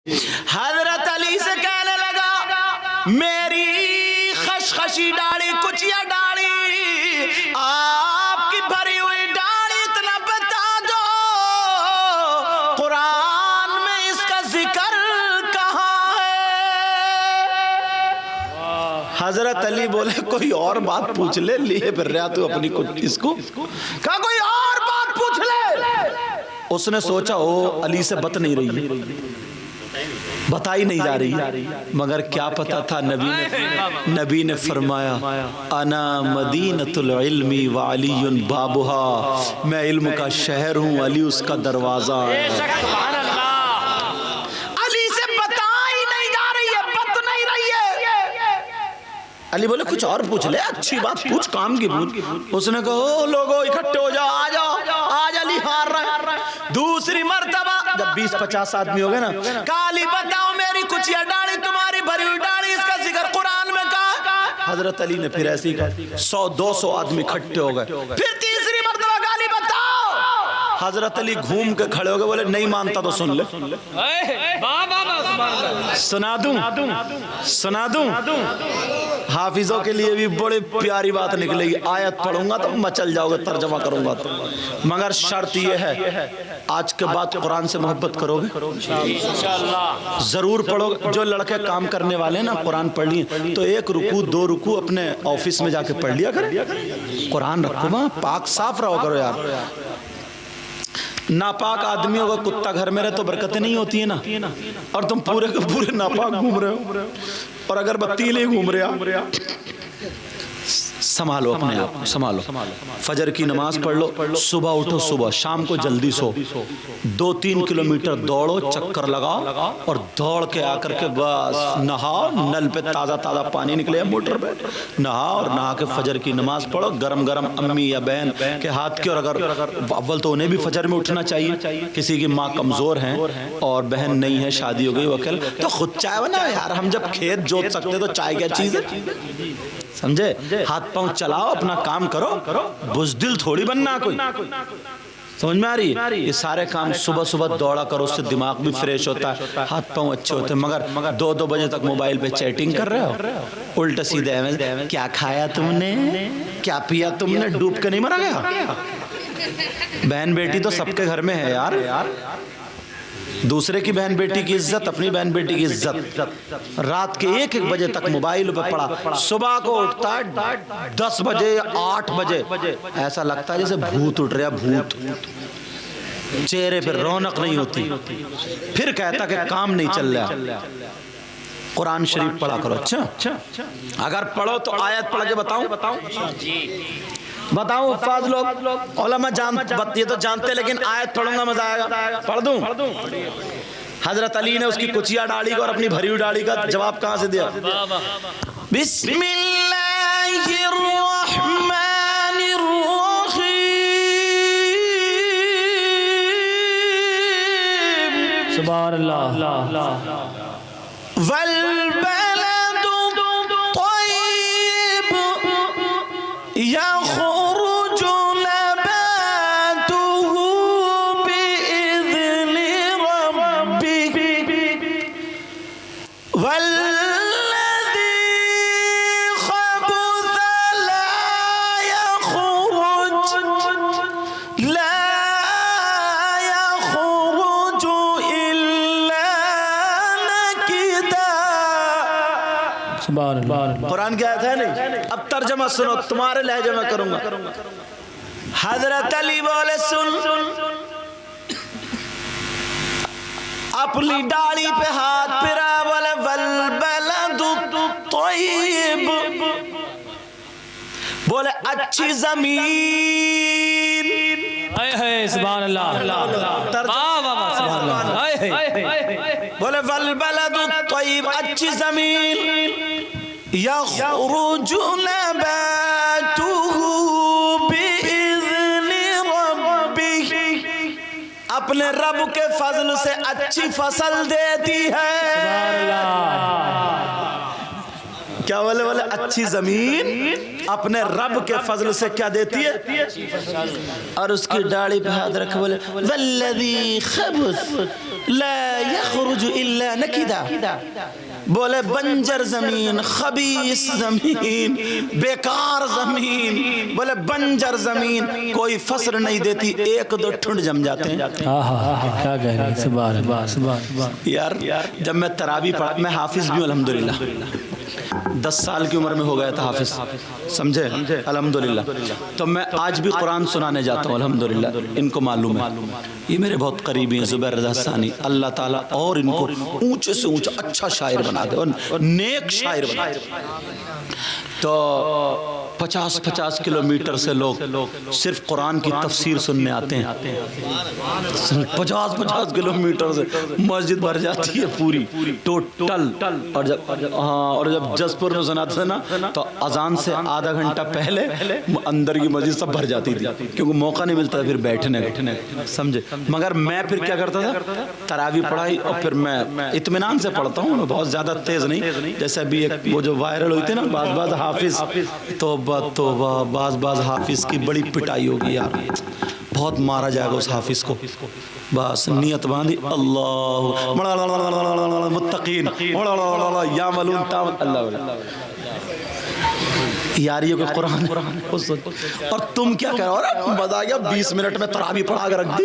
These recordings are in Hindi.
हजरत अली से कहने लगा, मेरी खशखशी दाढ़ी, कुचिया दाढ़ी, आपकी भरी हुई दाढ़ी, इतना बता दो कुरान में इसका जिक्र कहाँ है। हजरत अली बोले, कोई और बात पूछ ले, लिए फिर रहा तू अपनी इसको, कहा कोई और बात पूछ ले। उसने सोचा ओ अली से बत नहीं रही, बताई नहीं जा रही, मगर क्या पता था नबी ने फरमाया, अना मदीनतुल इल्मी व अलीयुन बाबुहा, मैं इल्म का शहर हूँ, अली उसका दरवाजा है। अली से बताई नहीं जा रही है, बत नहीं रही है। अली बोले कुछ और पूछ ले, अच्छी बात पूछ, काम की पूछ। उसने कहा, ओ लोगों इकट्ठे हो जाओ, आ जाओ, आज अली हार रहा है। दूसरी मर्तबा जब 20-50 आदमी हो गए ना, काली बताओ मेरी कुचिया दाढ़ी, तुम्हारी भरी हुई दाढ़ी, इसका जिक्र कुरान में कहा। हजरत अली ने फिर ऐसे ही कहा, 100-200 आदमी इकट्ठे हो गए। फिर तीसरी मर्तबा काली बताओ। हजरत अली घूम के खड़े हो गए, बोले नहीं मानता तो सुन ले, सुना दूं। हाफिजों के लिए भी बड़ी प्यारी बात निकलेगी, आयत पढ़ूंगा तो मचल जाओगे, तर्जमा करूंगा तो, मगर शर्त यह है, आज के बाद कुरान से मोहब्बत करोगे, जरूर पढ़ोगे। जो लड़के काम करने वाले ना कुरान पढ़ लिए तो 1 रुकू 2 रुकू अपने ऑफिस में जाके पढ़ लिया करें, कुरान रखो वहां, पाक साफ रहो करो यार। नापाक आदमियों का कुत्ता घर में रहे तो बरकतें नहीं होती है ना, और तुम पूरे के पूरे नापाक घूम रहे हो, और अगर बत्ती नहीं घूम रहे हो, संभालो अपने आप, संभालो। फजर की नमाज पढ़ लो, सुबह उठो, सुबह शाम को जल्दी सो, 2-3 किलोमीटर दौड़ो, चक्कर लगाओ, और दौड़ के आकर के बस नहाओ, नल पे ताज़ा ताज़ा पानी निकले मोटर पे, नहाओ, और नहा के फजर की नमाज पढ़ो, गरम गरम अम्मी या बहन के हाथ की। और अगर अव्वल तो उन्हें भी फजर में उठना चाहिए, किसी की माँ कमज़ोर हैं और बहन नहीं है, शादी हो गई वकील, तो खुद चाय बनाओ यार, हम जब खेत जोत सकते तो चाय क्या चीज़ है, समझे। हाथ पांव चलाओ, अपना काम करो, बुज़दिल थोड़ी बनना कोई, समझ में आ रही है। ये सारे काम सुबह सुबह दौड़ा करो, उससे दिमाग भी फ्रेश होता है, हाथ पांव अच्छे होते हैं। मगर 2-2 बजे तक मोबाइल पे चैटिंग कर रहे हो, उल्टे सीधे में, क्या खाया तुमने, क्या पिया तुमने, डूब के नहीं मरा गया। बहन बेटी तो सबके घर में है यार, दूसरे की बहन बेटी की इज्जत, अपनी बहन बेटी की इज्जत। रात के 1-1 बजे तक मोबाइल पे पड़ा, सुबह को उठता है 10 बजे 8 बजे, ऐसा लगता है जैसे भूत उठ रहा, भूत, चेहरे पे रौनक नहीं होती। फिर कहता कि काम नहीं चल रहा। कुरान शरीफ पढ़ा करो। अच्छा, अगर पढ़ो तो आयत पढ़ के बताऊं उस्ताद लोग उलमा ये तो जानते, लेकिन आयत पढ़ूंगा मजा आएगा, पढ़ दूं। हजरत अली ने उसकी कुचिया दाढ़ी को और अपनी भरी हुई दाढ़ी का जवाब कहां से दिया? बिस्मिल्लाहिर्रहमानिर्रहीम, सुभान अल्लाह। वल बलदु तय्यब यख़रुजु नबातुहु बिइज़्नि रब्बिह वल्लज़ी ख़बुथ ला यख़रुजु इल्ला नकिदा। सुभान अल्लाह। कुरान की आयत है नहीं, अब तर्जमा सुनो, तुम्हारे लहजे में करूंगा। हजरत अली बोले, सुन, अपनी दाढ़ी पे हाथ फिरा, बोले वल बलदु तय्यब, बोले अच्छी जमीन, सुभान अल्लाह, बोले वल बलदु तय्यब, अच्छी जमीन, यख़रुजु नबातुहु बिइज़्नि रब्बिह, अपने रब के फजल से अच्छी फसल देती है। क्या बोले अच्छी जमीन अपने रब के फजल से क्या देती है? और उसकी दाढ़ी पे हाथ रखे बोले वल्लज़ी खबुस ला यखरुजु इल्ला नकिदा, बोले बंजर जमीन, खबीस जमीन, बेकार जमीन, बोले बंजर जमीन कोई फसल नहीं देती, एक दो ठुंड जम जाते हैं। क्या कह रहे हैं, सुभान अल्लाह, सुभान अल्लाह। यार जब मैं तरावी पढ़ा, मैं हाफिज भी हूँ अल्हम्दुलिल्लाह, 10 साल की उम्र में हो गया था हाफिज, समझे अल्हम्दुलिल्लाह। तो मैं आज भी कुरान सुनाने जाता हूँ अल्हम्दुलिल्लाह, इनको मालूम है, ये मेरे बहुत करीबी हैं ज़ुबैर रज़ा सानी, अल्लाह ताला और इनको ऊंचे से ऊंचा अच्छा शायर बना दे और नेक शायर बना दे। तो 50-50 किलोमीटर से लोग सिर्फ कुरान की तफसीर सुनने आते हैं। 50-50 किलोमीटर से मस्जिद भर जाती है पूरी टोटल। और जब जसपुर में सुनाते थे ना, तो अजान से आधा घंटा पहले अंदर की मस्जिद सब भर जाती थी, क्योंकि मौका नहीं मिलता था फिर बैठने का, समझे। मगर मैं फिर क्या करता था, तरावी पढ़ाई और फिर मैं इत्मीनान से पढ़ता हूँ, बहुत ज़्यादा तेज़ नहीं। जैसे अभी एक वो जो वायरल हुई थी ना, बाज हाफिज, तो बाज हाफिज की बड़ी पिटाई होगी यार, बहुत मारा जाएगा उस हाफिज को। बस नियत बांधी, अल्लाह मुत्तकीन या मलून अल्लाह यार, ये कुरान। और तुम क्या करो, मजा आ गया, 20 मिनट में तरावी पढ़ा कर रख दी।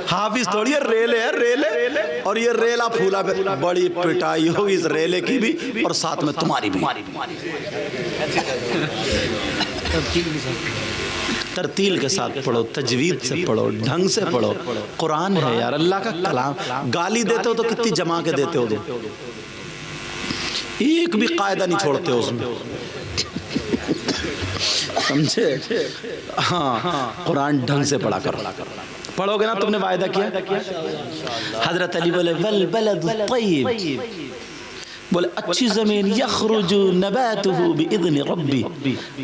हाफिज थोड़ी है, रेले है रेले, और ये रेला फूला पे बड़ी पिटाई होगी इस रेले की भी और साथ में तुम्हारी भी। तरतील के साथ पढ़ो, तजवीद से पढ़ो, ढंग से पढ़ो। कुरान है यार, अल्लाह का कलाम। गाली देते हो तो कितनी जमा के देते हो, एक भी कायदा नहीं छोड़ते हो उसमें, समझे। हाँ, कुरान ढंग से पढ़ा करो, पढ़ोगे ना, तुमने वायदा किया। हजरत अली बोले वल बलदु तय्यब, बोले अच्छी ज़मीन यखरुजु नबातुहु बिइज़्नि रब्बी,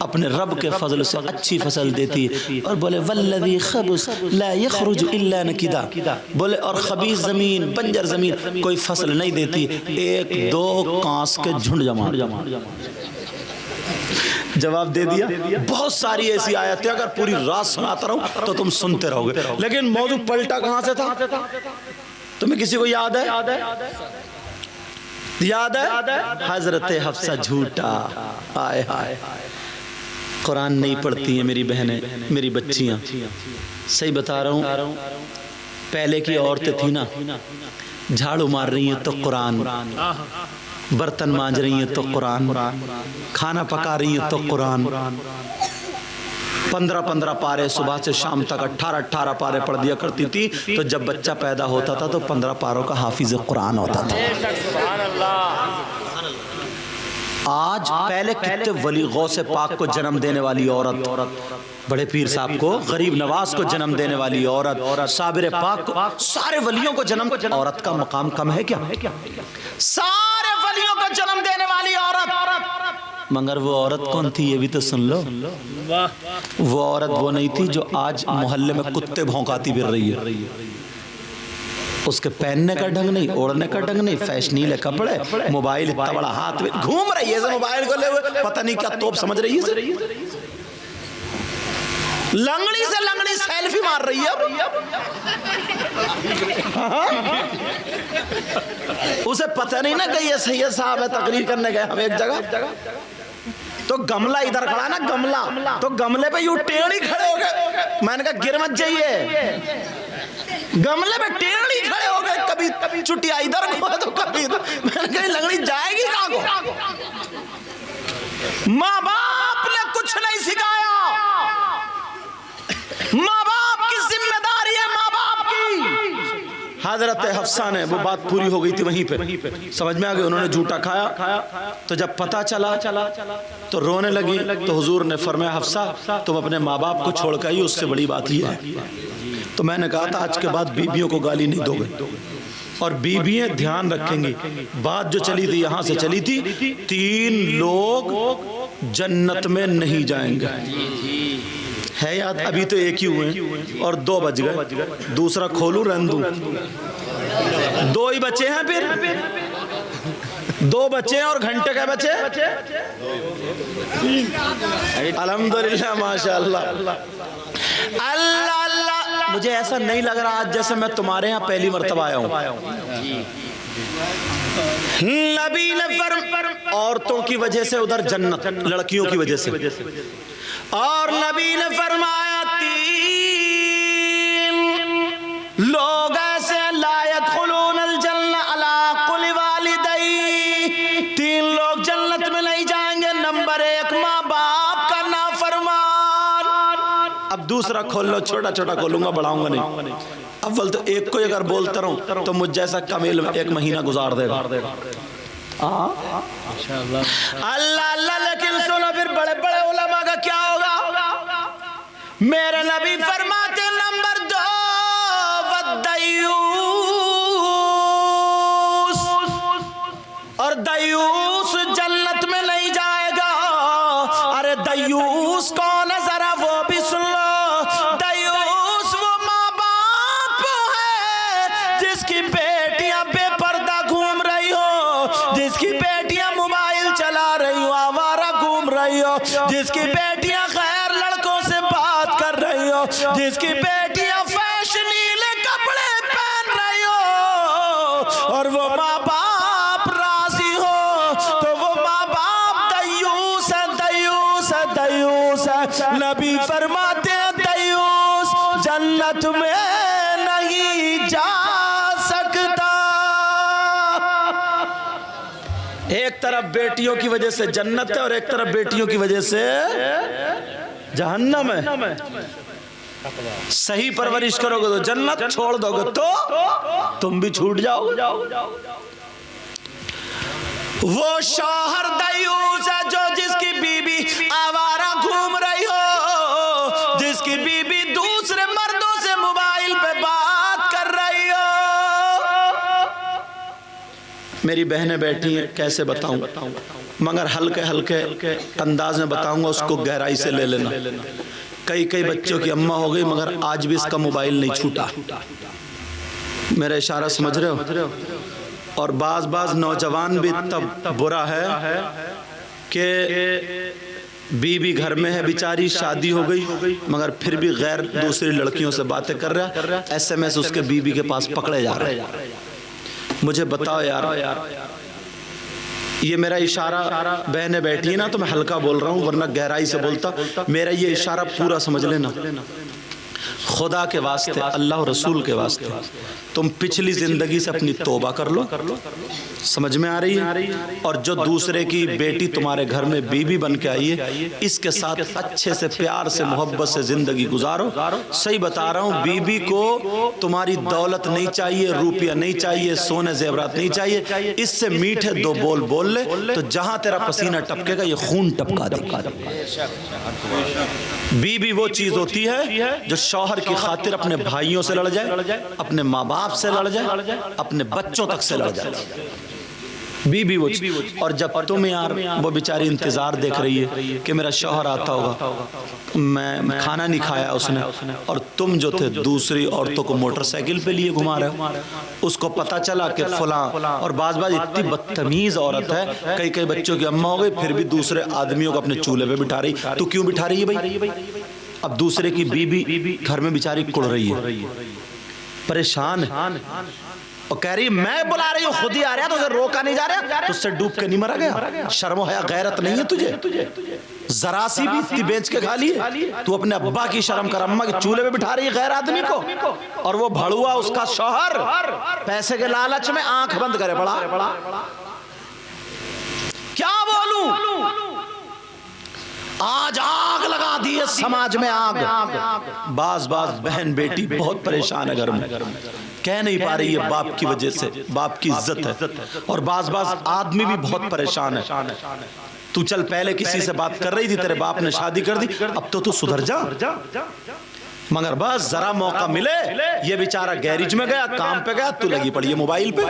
अपने रब के फजल से अच्छी फसल देती है। और बोले वल्लज़ी खबुस ला यखरुजु इल्ला नकिदा, बोले और खबीस ज़मीन, बंजर ज़मीन कोई फसल नहीं देती, एक दो कांस के झुंड जमा। जवाब दे दिया। बहुत सारी ऐसी आयतें अगर पूरी रात सुनाता रहूं तो तुम सुनते रहोगे, लेकिन मौजू पलटा कहां से था, तुम्हें किसी को याद है? याद है? हजरत हफ्सा झूठा, हाय हाय, कुरान नहीं पढ़ती हैं मेरी बहनें, मेरी बच्चियां, सही बता रहा हूं। पहले की औरतें थी ना, झाड़ू मार रही हैं तो कुरान, बर्तन मांज रही हैं तो कुरान, खाना पका रही हैं तो कुरान। 15-15 पारे सुबह से शाम तक 18-18 पारे पढ़ दिया करती थी। तो जब बच्चा पैदा होता था तो 15 पारों का हाफिज कुरान होता था। आज पहले कितने वली गौसे पाक को जन्म देने वाली औरत, बड़े पीर साहब को, गरीब नवाज को जन्म देने वाली औरत, साबिर पाक को, सारे वलियों को जन्म, औरत का मकाम कम है क्या? सारे वलियों को जन्म देने वाली औरत, मगर वो औरत कौन थी ये भी तो सुन लो। वो औरत वो नहीं थी जो आज मोहल्ले में कुत्ते भौंकाती फिर रही है। उसके पहनने का ढंग नहीं, ओढ़ने का ढंग नहीं, फैशनीले कपड़े, मोबाइल इतना बड़ा हाथ में घूम रही है, मोबाइल को ले हुए पता नहीं क्या तोप समझ रही है, लंगड़ी से लंगड़ी सेल्फी मार रही है। उसे पता नहीं ना कि ये सैयद साहब है, तकरीर करने गए हम एक जगह, तो गमला इधर खड़ा ना, गमला, तो गमले पे यूं टेढ़ी खड़े हो गए। मैंने कहा गिर मत जाइए, गमले पे टेढ़ी खड़े हो गए, कभी चुटिया इधर को तो कभी इधर। मैंने कहा लंगड़ी जाएगी कहां को? माँ बाप ने कुछ नहीं सिखाया, माँ बाप की जिम्मेदारी है, माँ बाप की। हजरत हफ्सा ने, वो बात पूरी हो गई थी वहीं पे, समझ में आ गया, उन्होंने जूठा खाया। तो जब पता चला तो रोने लगी। तो हुजूर ने फरमाया हफ्सा तुम अपने माँ बाप को छोड़ कर आई, उससे बड़ी बात ही है। तो मैंने कहा था आज के बाद बीबियों को गाली नहीं दोगे, और बीबियां ध्यान रखेंगी। बात जो चली थी यहाँ से चली थी, 3 लोग जन्नत में नहीं जाएंगे, है याद? अभी तो एक ही हुए और 2 बज गए, दूसरा खोलू रहने दूं? 2 ही बचे हैं, फिर 2 बचे हैं और घंटे का बचे। अल्हम्दुलिल्लाह, माशाअल्लाह, अल्लाह अल्लाह। मुझे ऐसा नहीं लग रहा आज जैसे मैं तुम्हारे यहाँ पहली मर्तबा आया हूँ। नबी ने औरतों की वजह से उधर जन्नत, लड़कियों की वजह से, और नबी ने फरमाया 3 लोग ऐसे ला यदखुलूनल जन्नह अला कुल्ली वालिदै, 3 लोग जन्नत में नहीं जाएंगे। नंबर 1 माँ बाप का नाफरमान। अब दूसरा खोल लो, छोटा छोटा खोलूंगा, बढ़ाऊंगा नहीं। अव्वल तो एक को अगर बोलता रहूं तो मुझ जैसा कमील 1 महीना गुजार देगा। अल्लाह अल्लाह। लेकिन सुनो फिर बड़े बड़े उलमा का क्या होगा। मेरे नबी फरमाते नंबर 2 वद्दयूस, और दयूस जन्नत में नहीं जाएगा। अरे दयूस कौन है जरा वो भी सुन लो। दयूस वो माँ बाप है जिसकी बेटियां बेपर्दा घूम रही हो, जिसकी बेटियां मोबाइल चला रही हो, आवारा घूम रही हो, जिसकी बेटियां गैर लड़कों से बात कर रही हो, जिसकी बेटियां फैशनीले कपड़े पहन रही हो, और वो माँ बाप राजी हो, तो वो माँ बाप दयूस है, दयूस है, दयूस है। नबी फरमाते हैं दयूस जन्नत में नहीं जा सकता। एक तरफ बेटियों की वजह से जन्नत है और एक तरफ बेटियों की वजह से जहन्नम है। सही परवरिश करोगे तो जन्नत, छोड़ दोगे तो तुम भी छूट जाओगे। वो शौहर दयूस है जो जिसकी बीबी आवारा घूम रही हो, जिसकी बीबी दूसरे मर्दों से मोबाइल पे बात कर रही हो। मेरी बहनें बैठी हैं, कैसे बताऊं, मगर हल्के हल्के अंदाज में बताऊंगा, उसको गहराई से ले लेना। कई कई बच्चों की अम्मा हो गई मगर आज भी इसका मोबाइल नहीं छूटा। मेरा इशारा समझ रहे हो। और बाज नौजवान भी तब बुरा है कि बीबी घर में है बेचारी, शादी हो गई मगर फिर भी गैर दूसरी लड़कियों से बातें कर रहा है। SMS उसके बीबी के पास पकड़े जा रहे हैं। मुझे बताओ यार, ये मेरा इशारा, बहनें बैठी है ना तो मैं हल्का बोल रहा हूँ वरना गहराई से बोलता। मेरा ये इशारा पूरा समझ लेना। खुदा के वास्ते, अल्लाह और रसूल के वास्ते, तुम पिछली जिंदगी से अपनी तौबा कर लो। समझ में आ रही है। और जो दूसरे की बेटी तुम्हारे घर में बीबी बन के आई है, इसके साथ अच्छे से प्यार से मोहब्बत से जिंदगी गुजारो। सही बता रहा हूँ, बीबी को तुम्हारी दौलत नहीं चाहिए, रुपया नहीं चाहिए, सोने जेवरात नहीं चाहिए। इससे मीठे 2 बोल बोल ले तो जहां तेरा पसीना टपकेगा ये खून टपका देगा। बीबी वो चीज होती है जो शौहर की खातिर अपने भाइयों से लड़ जाए, अपने माँ बाप से लड़ जाए, अपने बच्चों तक से लड़ जाए। बीबी वो चीज। और जब तुम यार, वो बेचारी इंतजार देख रही है कि मेरा शौहर आता होगा, मैं खाना नहीं खाया उसने, और तुम जो थे दूसरी औरतों को मोटरसाइकिल पे लिए घुमा रहे हो। उसको पता चला कि फलां, और बाज इतनी बदतमीज औरत है, कई कई बच्चों की अम्मा हो गई फिर भी दूसरे आदमियों को अपने चूल्हे पे बिठा रही। तू क्यों बिठा रही है भाई? अब दूसरे की बीबी घर में बेचारी कुड़ रही है, परेशान है, और कह रही मैं बुला रही हूँ, खुद ही आ रहा है, तो उसे रोका नहीं जा रहा, तुझसे डूब के नहीं मरा गया? शर्म हया गैरत नहीं है तुझे? जरा सी भी इतनी बेच के खा ली है? तू अपने अब्बा की शर्म कर, अम्मा के चूल्हे पे बिठा रही है गैर आदमी को, और वो भड़ुआ उसका शौहर पैसे के लालच में आंख बंद करे बड़ा। क्या बोलूं, आज आग लगा दी है समाज में, आग। बाज बहन बेटी बहुत परेशान है घर में, कह नहीं पा रही है बाप की वजह से, बाप की इज्जत है। और बाज आदमी भी बहुत परेशान है। तू चल पहले किसी से बात कर रही थी, तेरे बाप ने शादी कर दी, अब तो तू सुधर जा। मगर बस जरा मौका मिले, ये बेचारा गैरेज में गया, काम पे गया, तू लगी पड़ी है मोबाइल पे।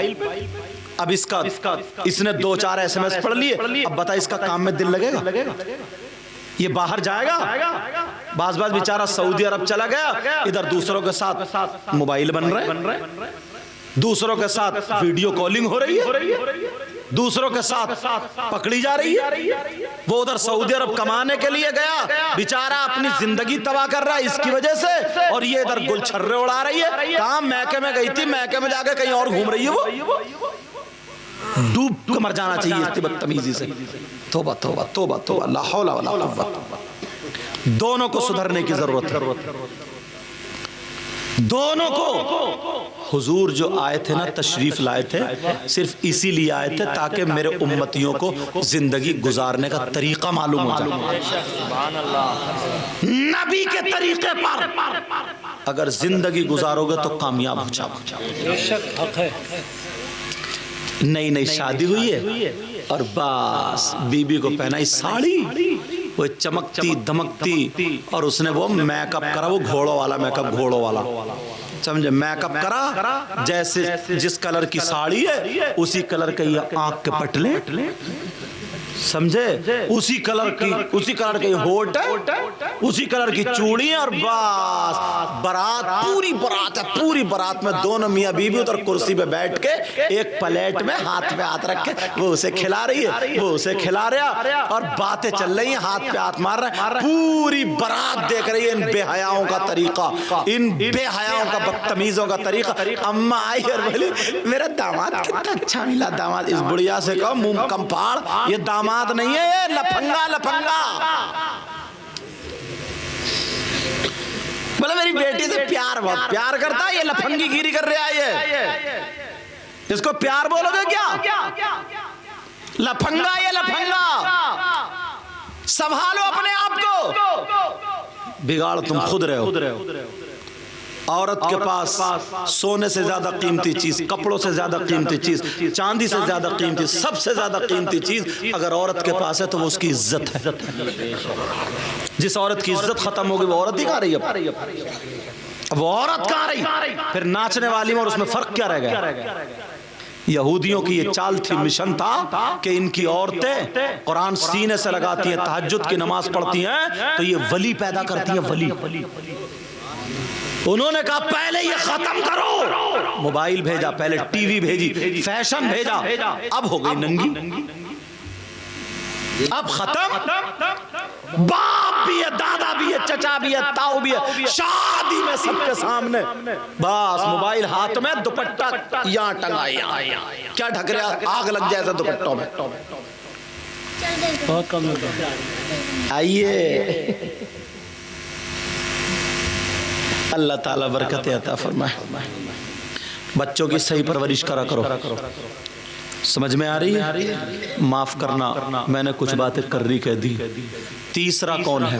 अब इसने 2-4 SMS पढ़ लिए, अब बता इसका काम में दिल लगेगा? ये बाहर जाएगा? बाज बेचारा सऊदी अरब चला गया, इधर दूसरों के साथ मोबाइल बन रहे। दूसरों के साथ वीडियो कॉलिंग हो रही है, दूसरों के साथ पकड़ी जा रही है। वो उधर सऊदी अरब कमाने के लिए गया, बेचारा अपनी जिंदगी तबाह कर रहा है इसकी वजह से, और ये इधर गुलछर्रे उड़ा रही है। कहां मैके में गई थी, मैके में जाके कहीं और घूम रही है वो। डूब के मर जाना चाहिए इतनी बदतमीजी से। तौबा तौबा तौबा तौबा, ला हौला वला कुव्वत। दोनों को सुधरने की जरूरत है, दोनों को। हुजूर जो आए थे ना, तशरीफ लाए थे, सिर्फ इसीलिए आए थे ताकि मेरे उम्मतियों को जिंदगी गुजारने का तरीका मालूम हो जाए। नबी के तरीके पर अगर जिंदगी गुजारोगे तो कामयाब हो जाओगे। नई नई शादी हुई है और बस बीबी को पहनाई साड़ी, वो चमकती धमकती, और उसने वो मेकअप करा, वो घोड़ों वाला मेकअप, घोड़ों वाला, समझे, मेकअप करा। जैसे जिस कलर की साड़ी है उसी कलर के ये आंख के पटले, समझे, उसी कलर के होठ है, उसी कलर की चूड़ी है, और बस बारात, पूरी बारात में दोनों मियां बीबी उधर कुर्सी पे बैठ के एक प्लेट में हाथ पे हाथ रख के वो उसे खिला रही है, वो उसे खिला रहा, और बातें चल रही हैं, हाथ पे हाथ मार रहे हैं। पूरी बारात देख रही है इन बेहयाओं का तरीका, इन बेहयाओं का, बदतमीजों का तरीका। अम्मा आई और बोली, मेरा दामाद कितना अच्छा मिला। दामाद, इस बुढ़िया से कहो मुंह कम फाड़, ये दामाद नहीं है, ये लफंगा लफंगा। बोले मेरी बेटी से बहुत प्यार करता है, ये लफंगी गिरी कर रहा है, ये इसको प्यार बोलोगे क्या? लफंगा, ये लफंगा। संभालो अपने आप को, बिगाड़ तुम खुद रहे हो। औरत के पास सोने से ज्यादा कीमती चीज, कपड़ों से ज्यादा कीमती चीज, चांदी से ज्यादा कीमती, सबसे ज्यादा कीमती चीज अगर औरत के पास है तो वो उसकी इज्जत है। जिस औरत की इज्जत खत्म होगी वो औरत ही कहाँ रही है? अब वो औरत कहाँ रही? फिर नाचने वाली में और उसमें फर्क क्या रह गया? यहूदियों की ये चाल थी, मिशन था कि इनकी औरतें कुरान सीने से लगाती हैं, तहज्जुद की नमाज पढ़ती हैं, तो ये वली पैदा करती है, वली। उन्होंने कहा पहले ये खत्म करो। मोबाइल भेजा, पहले टीवी भेजी, फैशन भेजा, अब हो गई नंगी। अब खत्म। बाप भी है, दादा भी है, चचा भी है, ताऊ भी है, शादी में सबके सामने, बस मोबाइल हाथ में, दुपट्टा यहाँ टंगा, क्या ढक रहा, आग लग जाए ऐसा दुपट्टों में। बहुत कम। आइए, अल्लाह ताला बरकत अता फरमाए। बच्चों की सही परवरिश करा करो। समझ में आ रही है? माफ करना, मैंने कुछ बातें कर्री कह दी। तीसरा कौन है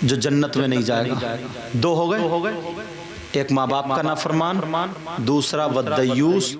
जो जन्नत में नहीं जाएगा? दो हो गए, एक माँ बाप का नाफरमान, दूसरा वद्दयूस।